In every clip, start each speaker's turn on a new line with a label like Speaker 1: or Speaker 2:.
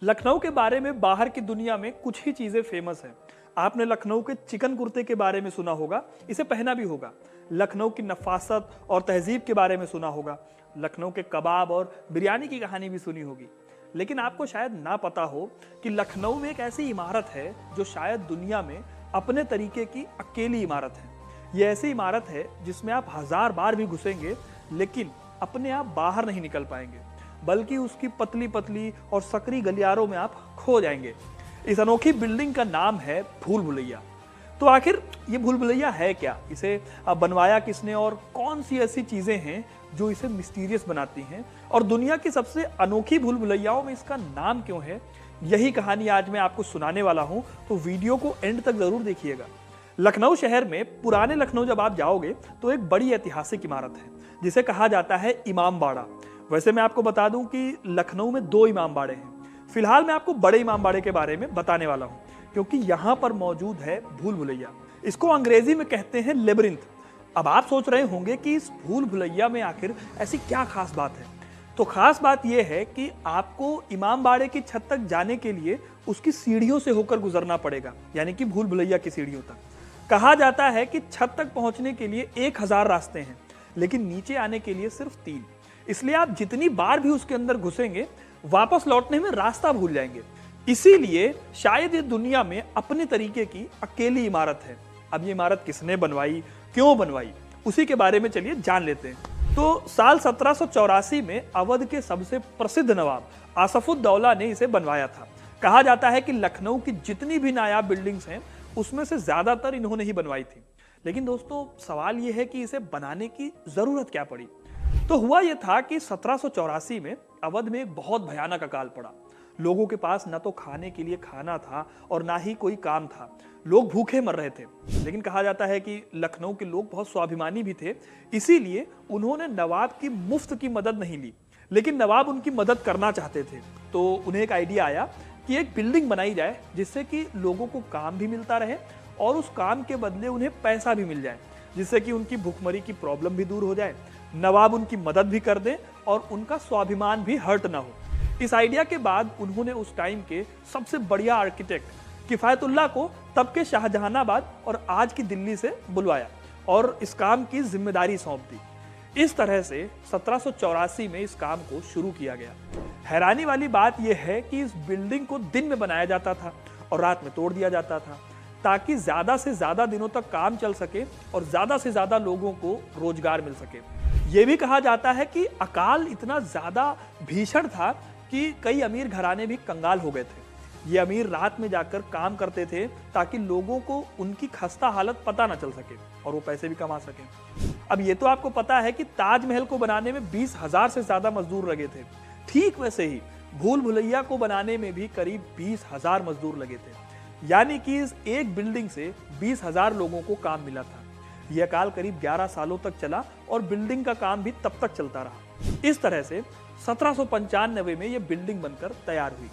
Speaker 1: लखनऊ के बारे में बाहर की दुनिया में कुछ ही चीजें फेमस हैं। आपने लखनऊ के चिकन कुर्ते के बारे में सुना होगा, इसे पहना भी होगा। लखनऊ की नफासत और तहजीब के बारे में सुना होगा। लखनऊ के कबाब और बिरयानी की कहानी भी सुनी होगी। लेकिन आपको शायद ना पता हो कि लखनऊ में एक ऐसी इमारत है जो शायद दुनिया में अपने तरीके की अकेली इमारत है। यह ऐसी इमारत है जिसमें आप 1000 बार भी घुसेंगे लेकिन अपने आप बाहर नहीं निकल पाएंगे, बल्कि उसकी पतली पतली और सकरी गलियारों में आप खो जाएंगे। इस अनोखी बिल्डिंग का नाम है भूल भुलैया। तो आखिर ये भूल भुलैया है क्या, इसे बनवाया किसने और कौन सी ऐसी चीजें हैं जो इसे मिस्टीरियस बनाती हैं, और दुनिया की सबसे अनोखी भूल भुलैयाओं में इसका नाम क्यों है, यही कहानी आज मैं आपको सुनाने वाला हूं। तो वीडियो को एंड तक जरूर देखिएगा। लखनऊ शहर में पुराने लखनऊ जब आप जाओगे तो एक बड़ी ऐतिहासिक इमारत है जिसे कहा जाता है इमाम बाड़ा। वैसे मैं आपको बता दूं कि लखनऊ में 2 इमाम बाड़े हैं। फिलहाल मैं आपको बड़े इमाम बाड़े के बारे में बताने वाला हूं क्योंकि यहां पर मौजूद है भूल भुलैया। इसको अंग्रेजी में कहते हैं लेबरिंथ। अब आप सोच रहे होंगे कि इस भूल भुलैया में आखिर ऐसी क्या खास बात है। तो खास बात यह है कि आपको इमाम बाड़े की छत तक जाने के लिए उसकी सीढ़ियों से होकर गुजरना पड़ेगा, यानी कि भूल भुलैया की सीढ़ियों तक। कहा जाता है कि छत तक पहुंचने के लिए 1000 रास्ते हैं, लेकिन नीचे आने के लिए सिर्फ 3। इसलिए आप जितनी बार भी उसके अंदर घुसेंगे वापस लौटने में रास्ता भूल जाएंगे। इसीलिए शायद ये दुनिया में अपने तरीके की अकेली इमारत है। अब ये इमारत किसने बनवाई, क्यों बनवाई, उसी के बारे में चलिए जान लेते हैं। तो साल 1784 में अवध के सबसे प्रसिद्ध नवाब आसफुद्दौला ने इसे बनवाया था। कहा जाता है कि लखनऊ की जितनी भी नायाब बिल्डिंग्स हैं उसमें से ज्यादातर इन्होंने ही बनवाई थी। लेकिन दोस्तों सवाल यह है कि इसे बनाने की जरूरत क्या पड़ी। तो हुआ यह था कि 1784 में अवध में एक बहुत भयानक अकाल पड़ा। लोगों के पास न तो खाने के लिए खाना था और ना ही कोई काम था। लोग भूखे मर रहे थे। लेकिन कहा जाता है कि लखनऊ के लोग बहुत स्वाभिमानी भी थे, इसीलिए उन्होंने नवाब की मुफ्त की मदद नहीं ली, लेकिन नवाब उनकी मदद करना चाहते थे। तो उन्हें एक आइडिया आया कि एक बिल्डिंग बनाई जाए जिससे कि लोगों को काम भी मिलता रहे और उस काम के बदले उन्हें पैसा भी मिल जाए, जिससे कि उनकी भूखमरी की प्रॉब्लम भी दूर हो जाए, नवाब उनकी मदद भी कर दें और उनका स्वाभिमान भी हर्ट ना हो। इस आइडिया के बाद उन्होंने उस टाइम के सबसे बढ़िया आर्किटेक्ट किफायतुल्लाह को तब के शाहजहानाबाद और आज की दिल्ली से बुलवाया और इस काम की जिम्मेदारी सौंप दी। इस तरह से 1784 में इस काम को शुरू किया गया। हैरानी वाली बात यह है कि इस बिल्डिंग को दिन में बनाया जाता था और रात में तोड़ दिया जाता था, ताकि ज्यादा से ज्यादा दिनों तक काम चल सके और ज्यादा से ज्यादा लोगों को रोजगार मिल सके। यह भी कहा जाता है कि अकाल इतना ज्यादा भीषण था कि कई अमीर घराने भी कंगाल हो गए थे। ये अमीर रात में जाकर काम करते थे ताकि लोगों को उनकी खस्ता हालत पता न चल सके और वो पैसे भी कमा सके। अब ये तो आपको पता है कि ताजमहल को बनाने में 20,000 से ज्यादा मजदूर लगे थे। ठीक वैसे ही भूल भुलैया को बनाने में भी करीब 20,000 मजदूर लगे थे, यानी कि इस एक बिल्डिंग से 20,000 लोगों को काम मिला था। यह अकाल करीब 11 सालों तक चला और बिल्डिंग का काम भी तब तक चलता रहा। इस तरह से 1795 में यह बिल्डिंग बनकर तैयार हुई।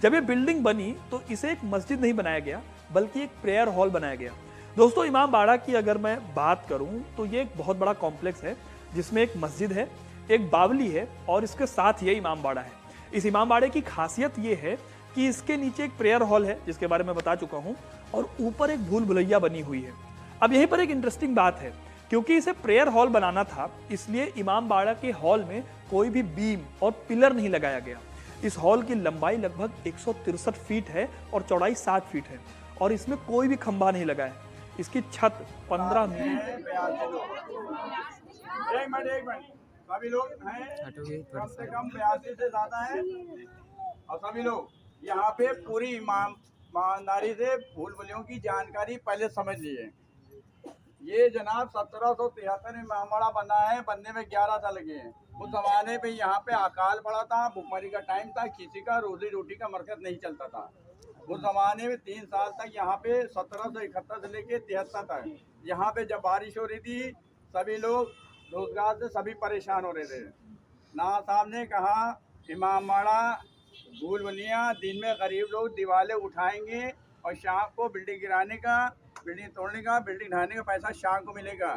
Speaker 1: जब यह बिल्डिंग बनी तो इसे एक मस्जिद नहीं बनाया गया, बल्कि एक प्रेयर हॉल बनाया गया। दोस्तों इमाम बाड़ा की अगर मैं बात करूं तो ये एक बहुत बड़ा कॉम्प्लेक्स है जिसमें एक मस्जिद है, एक बावली है और इसके साथ ये इमाम बाड़ा है। इस इमाम बाड़े की खासियत ये है कि इसके नीचे एक प्रेयर हॉल है जिसके बारे में बता चुका हूं, और ऊपर एक भूल भुलैया बनी हुई है। अब यहीं पर एक इंटरेस्टिंग बात है, क्योंकि इसे प्रेयर हॉल बनाना था इसलिए इमाम बाड़ा के हॉल में कोई भी बीम और पिलर नहीं लगाया गया। इस हॉल की लंबाई लगभग 163 फीट है और चौड़ाई 7 फीट है और इसमें कोई भी खंभा नहीं लगा है। इसकी छत 15 मीटर
Speaker 2: सभी लोग हैं, कम से कम 82 से ज्यादा है और सभी लोग यहाँ पे पूरी ईमानदारी से भूल भुलैयों की जानकारी पहले समझ लिए। ये जनाब 1773 में इमामबाड़ा बना है, बनने में 11 साल लगे हैं। उस जमाने पे यहाँ पे अकाल पड़ा था, भुखमरी का टाइम था, किसी का रोजी रोटी का मरकज नहीं चलता था। उस जमाने में 3 साल तक यहाँ पे 1771 से लेके 73 तक यहाँ पे जब बारिश हो रही थी सभी लोग रोजगार से सभी परेशान हो रहे थे। ना साहब ने कहा इमामबाड़ा भूल भुलैया दिन में गरीब लोग दीवारें उठाएंगे और शाम को बिल्डिंग गिराने का, बिल्डिंग तोड़ने का, बिल्डिंग ढाने का पैसा शाम को मिलेगा।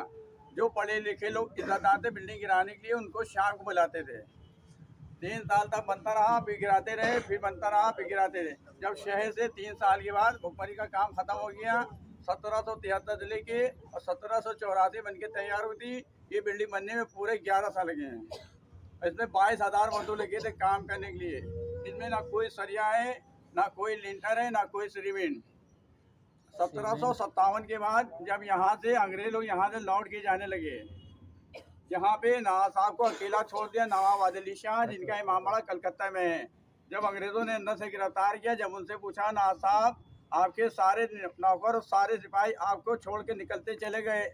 Speaker 2: जो पढ़े लिखे लोग इज्जतदार थे बिल्डिंग गिराने के लिए उनको शाम को बुलाते थे। 3 साल तक बनता रहा, फिर गिराते रहे, फिर बनता रहा, फिर गिराते रहे। जब शहर से 3 साल के बाद भुखमरी का काम खत्म हो गया, 1773 से लेके और 1784 बन के तैयार हुई थी। ये बिल्डिंग बनने में पूरे 11 साल लगे हैं। इसमें 22,000 मजदूर लगे थे काम करने के लिए। इसमें ना कोई सरिया है, ना कोई लिंटर है, ना कोई सीमेंट। 1757 के बाद जब यहाँ से अंग्रेज लोग यहाँ से लौट के जाने लगे, यहाँ पे नवाब साहब को अकेला छोड़ दिया, नवाब आदिल अली शाह, जिनका इमामबाड़ा कलकत्ता में है। जब अंग्रेजों ने अंदर से गिरफ्तार किया, जब उनसे पूछा नवाब साहब आपके सारे नौकर और सारे सिपाही आपको छोड़ के निकलते चले गए,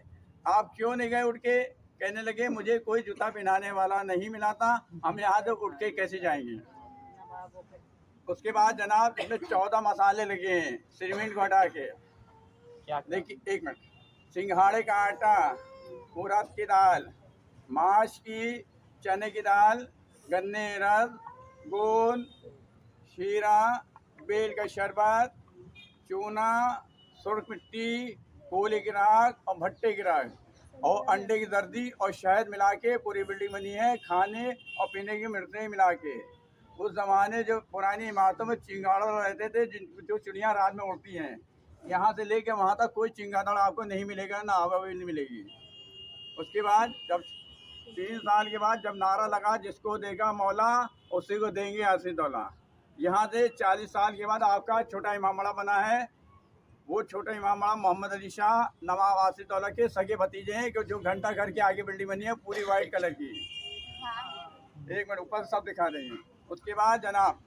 Speaker 2: आप क्यों नहीं गए उठ के? कहने लगे मुझे कोई जूता पहनाने वाला नहीं मिला था, हम यहाँ से उठ के कैसे जाएंगे। उसके बाद जनाब इसमें 14 मसाले लगे हैं सीमेंट को हटा के। देखिए एक मिनट, सिंघाड़े का आटा, उड़द की दाल, माश की, चने की दाल, गन्ने रस, गोंद, शीरा, बेल का शरबत, चूना, सुर्ख मिट्टी, कोले की राख और भट्टे की राख और अंडे की जर्दी और शहद मिला के पूरी बिल्डिंग बनी है, खाने और पीने की मिर्चें मिला के। उस ज़माने जो पुरानी इमारतों में चिंगाड़े रहते थे, जो चिड़ियाँ रात में उड़ती हैं, यहाँ से लेके वहाँ तक कोई चिंगादड़ आपको नहीं मिलेगा, ना हवा भी नहीं मिलेगी। उसके बाद जब 3 साल के बाद जब नारा लगा जिसको देगा मौला उसी को देंगे 80 दौला, यहाँ से 40 साल के बाद आपका छोटा इमामबाड़ा बना है। वो छोटा इमामबाड़ा मोहम्मद अली शाह नवाब आसिफ दौला के सगे भतीजे हैं, कि जो घंटा घर के आगे बिल्डिंग बनी है पूरी वाइट कलर की। एक मिनट ऊपर सब दिखा रहे हैं। उसके बाद जनाब,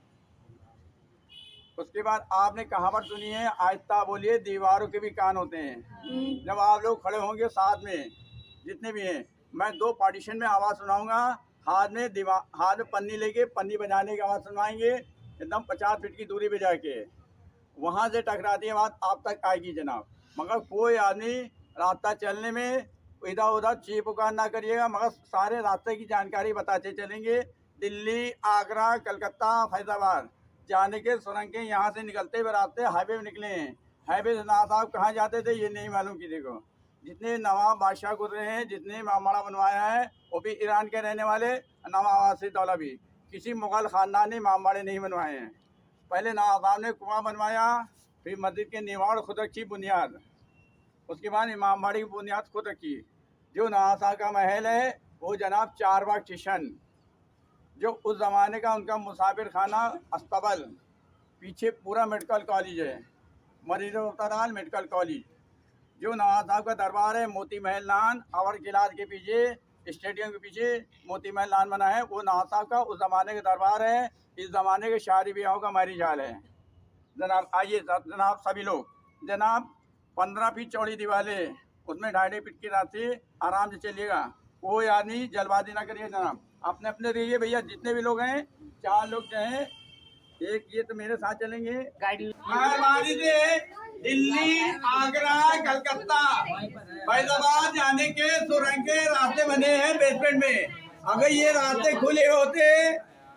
Speaker 2: उसके बाद आपने कहावत सुनी है, आहिस्ता बोलिए दीवारों के भी कान होते हैं। जब आप लोग खड़े होंगे साथ में जितने भी हैं, मैं 2 पार्टीशन में आवाज़ सुनाऊंगा, हाथ में पन्नी लेके पन्नी बजाने की आवाज़ सुनाएंगे, एकदम 50 फीट की दूरी पे जाके वहाँ से टकराती आवाज़ आप तक आएगी जनाब। मगर कोई आदमी रास्ता चलने में इधर उधर चीख पुकार ना करिएगा, मगर सारे रास्ते की जानकारी बताते चलेंगे। दिल्ली, आगरा, कलकत्ता, फैजाबाद जाने के सुरंग के यहाँ से निकलते हुए रास्ते हाईवे में निकले हैं। हाईवे से नवाब साहब कहाँ जाते थे ये नहीं मालूम किसी को। जितने नवाब बादशाह गुजरे हैं, जितने इमामबाड़ा बनवाया है, वो भी ईरान के रहने वाले, नवाब आसिफ दौला भी। किसी मुगल खानदान ने इमामबाड़े नहीं बनवाए हैं। पहले नवाब साहब ने कुआं बनवाया, फिर मस्जिद के निर्माण खुद रखी बुनियाद, उसके बाद इमामबाड़े की बुनियाद खुद रखी। जो नवाब साहब का महल है वो जनाब 4 बाग स्टेशन, जो उस ज़माने का उनका मुसाफिर खाना, अस्तबल, पीछे पूरा मेडिकल कॉलेज है, मरीजों अस्पताल मेडिकल कॉलेज। जो नवाब साहब का दरबार है मोती महल लान, अवर किलाज के पीछे स्टेडियम के पीछे मोती महल लान बना है, वो नवाब साहब का उस ज़माने का दरबार है। इस ज़माने के शादी ब्याहों का मैरिज हॉल है जनाब। आइए जनाब सभी लोग, जनाब 15 फीट चौड़ी दीवारें, उसमें 2.5 फीट की रास्ते, आराम से चलिएगा, कोई आदमी जल्दबाजी ना करिए जनाब, अपने अपने रहिए भैया। जितने भी लोग हैं 4 लोग जो हैं, एक ये तो मेरे साथ चलेंगे मेहरबानी से। दिल्ली, आगरा, कलकत्ता, फैजाबाद जाने के सुरंग के रास्ते बने हैं बेसमेंट में। अगर ये रास्ते खुले होते,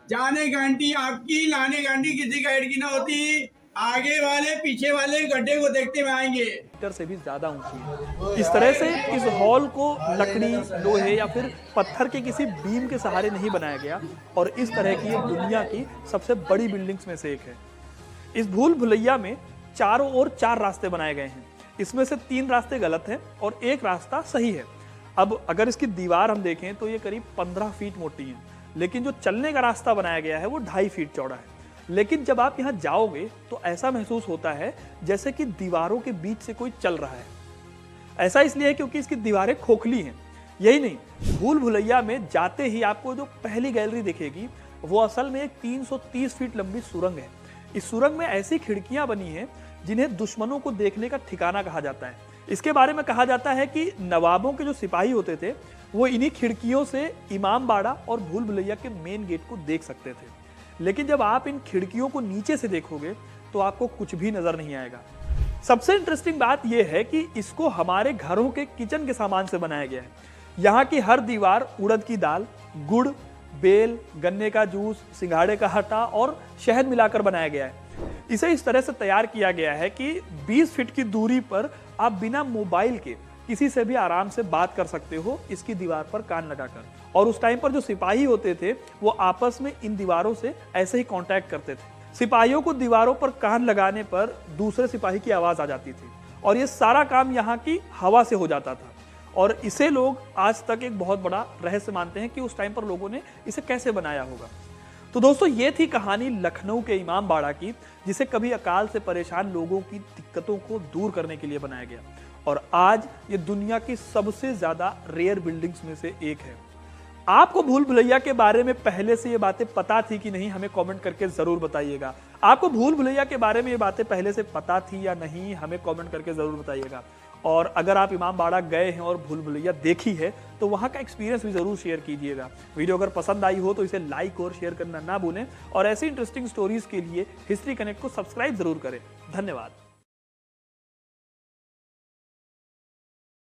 Speaker 2: जाने गारंटी आपकी, लाने गारंटी किसी गाइड की ना होती। आगे वाले पीछे वाले गड्ढे को देखते हुए आएंगे।
Speaker 1: मीटर से भी ज्यादा ऊंची है। इस तरह से इस हॉल को लकड़ी, लोहे या फिर पत्थर के किसी बीम के सहारे नहीं बनाया गया, और इस तरह की ये दुनिया की सबसे बड़ी बिल्डिंग्स में से एक है। इस भूल भुलैया में चारों ओर 4 रास्ते बनाए गए हैं। इसमें से 3 रास्ते गलत हैं और 1 रास्ता सही है। अब अगर इसकी दीवार हम देखें तो ये करीब 15 फीट मोटी है, लेकिन जो चलने का रास्ता बनाया गया है वो 2.5 फीट चौड़ा है। लेकिन जब आप यहाँ जाओगे तो ऐसा महसूस होता है जैसे कि दीवारों के बीच से कोई चल रहा है। ऐसा इसलिए है क्योंकि इसकी दीवारें खोखली हैं। यही नहीं, भूल भुलैया में जाते ही आपको जो पहली गैलरी दिखेगी वो असल में एक 330 फीट लंबी सुरंग है। इस सुरंग में ऐसी खिड़कियां बनी हैं जिन्हें दुश्मनों को देखने का ठिकाना कहा जाता है। इसके बारे में कहा जाता है कि नवाबों के जो सिपाही होते थे वो इन्हीं खिड़कियों से इमामबाड़ा और भूल भुलैया के मेन गेट को देख सकते थे। लेकिन जब आप इन खिड़कियों को नीचे से देखोगे तो आपको कुछ भी नजर नहीं आएगा। सबसे इंटरेस्टिंग बात यह है कि इसको हमारे घरों के किचन के सामान से बनाया गया है। यहाँ की हर दीवार उड़द की दाल, गुड़, बेल, गन्ने का जूस, सिंघाड़े का आटा और शहद मिलाकर बनाया गया है। इसे इस तरह से तैयार किया गया है कि 20 फीट की दूरी पर आप बिना मोबाइल के किसी से भी आराम से बात कर सकते हो, इसकी दीवार पर कान लगाकर। और उस टाइम पर जो सिपाही होते थे वो आपस में इन दीवारों से ऐसे ही कांटेक्ट करते थे। सिपाहियों को दीवारों पर कान लगाने पर दूसरे सिपाही की आवाज आ जाती थी और ये सारा काम यहाँ की हवा से हो जाता था। और इसे लोग आज तक एक बहुत बड़ा रहस्य मानते हैं कि उस टाइम पर लोगों ने इसे कैसे बनाया होगा। तो दोस्तों, ये थी कहानी लखनऊ के इमाम बाड़ा की, जिसे कभी अकाल से परेशान लोगों की दिक्कतों को दूर करने के लिए बनाया गया और आज ये दुनिया की सबसे ज्यादा रेयर बिल्डिंग्स में से एक है। आपको भूल भुलैया के बारे में पहले से ये बातें पता थी कि नहीं, हमें कमेंट करके जरूर बताइएगा। आपको भूल भुलैया के बारे में ये बातें पहले से पता थी या नहीं, हमें कमेंट करके जरूर बताइएगा। और अगर आप इमाम बाड़ा गए हैं और भूल भुलैया देखी है तो वहां का एक्सपीरियंस भी जरूर शेयर कीजिएगा। वीडियो अगर पसंद आई हो तो इसे लाइक और शेयर करना ना भूलें और ऐसी इंटरेस्टिंग स्टोरीज के लिए हिस्ट्री कनेक्ट को सब्सक्राइब जरूर करें। धन्यवाद।